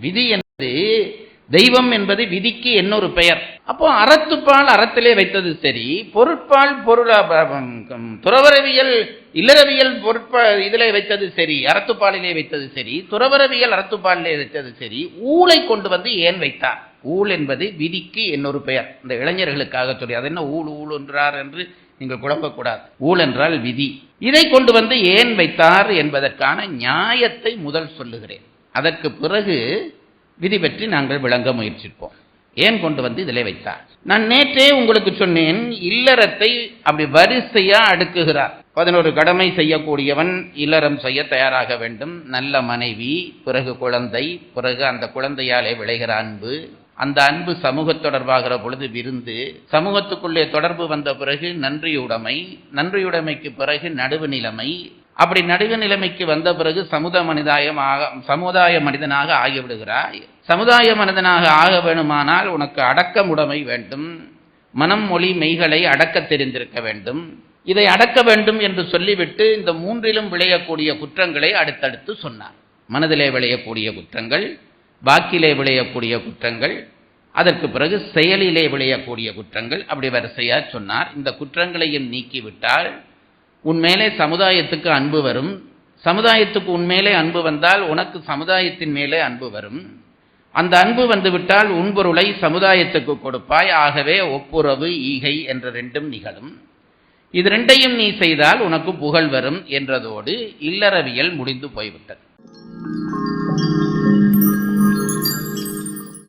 விதி என்பது தெய்வம் என்பது விதிக்கு இன்னொரு பெயர். அப்போ அறத்துப்பால் அறத்திலே வைத்தது சரி, பொருட்பால் துறவரவியல் இல்லறவியல் இதிலே வைத்தது சரி, அறத்துப்பாலிலே வைத்தது சரி, துறவரவியல் அறத்துப்பாலிலே வைத்தது சரி, ஊழை கொண்டு வந்து ஏன் வைத்தார்? ஊழ் என்பது விதிக்கு இன்னொரு பெயர். இந்த இளைஞர்களுக்காக சொல்லி அது என்ன ஊழ் ஊழ் என்றார் என்று நீங்கள் குழம்பக்கூடாது. ஊழ் என்றால் விதி. இதை கொண்டு வந்து ஏன் வைத்தார் என்பதற்கான நியாயத்தை முதல் சொல்லுகிறேன். அதற்கு பிறகு விதி பற்றி நாங்கள் விளங்க முயற்சிப்போம். ஏன் கொண்டு வந்து இதிலே வைத்தார்? நான் நேற்றே உங்களுக்கு சொன்னேன், இல்லறத்தை அப்படி வரிசையா அடுக்குகிறார். 11 கடமை செய்யக்கூடியவன் இல்லறம் செய்ய தயாராக வேண்டும். நல்ல மனைவி, பிறகு குழந்தை, பிறகு அந்த குழந்தையாலே விளைகிற அன்பு, அந்த அன்பு சமூக தொடர்பாகிற பொழுது விருந்து, சமூகத்துக்குள்ளே தொடர்பு வந்த பிறகு நன்றியுடைமை, நன்றியுடைமைக்கு பிறகு நடுவு நிலைமை, அப்படி நடுவு நிலைமைக்கு வந்த பிறகு சமுதாய மனிதனாக ஆகிவிடுகிறாய். சமுதாய மனிதனாக ஆக வேணுமானால் உனக்கு அடக்கமுடைமை வேண்டும். மனம் மொழி மெய்களை அடக்க தெரிந்திருக்க வேண்டும். இதை அடக்க வேண்டும் என்று சொல்லிவிட்டு இந்த 3லும் விளையக்கூடிய குற்றங்களை அடுத்தடுத்து சொன்னார். மனதிலே விளையக்கூடிய குற்றங்கள், வாக்கிலே விளையக்கூடிய குற்றங்கள், அதற்கு பிறகு செயலிலே விளையக்கூடிய குற்றங்கள், அப்படி வரிசையா சொன்னார். இந்த குற்றங்களையும் நீக்கிவிட்டால் உன்மேலே சமுதாயத்துக்கு அன்பு வரும். சமுதாயத்துக்கு உன்மேலே அன்பு வந்தால் உனக்கு சமுதாயத்தின் மேலே அன்பு வரும். அந்த அன்பு வந்துவிட்டால் உன்பொருளை சமுதாயத்துக்கு கொடுப்பாய். ஆகவே ஒப்புரவு ஈகை என்ற 2ம் நிகழும். இது 2ஐயும் நீ செய்தால் உனக்கு புகழ் வரும் என்றதோடு இல்லறவியல் முடிந்து போய்விட்டது.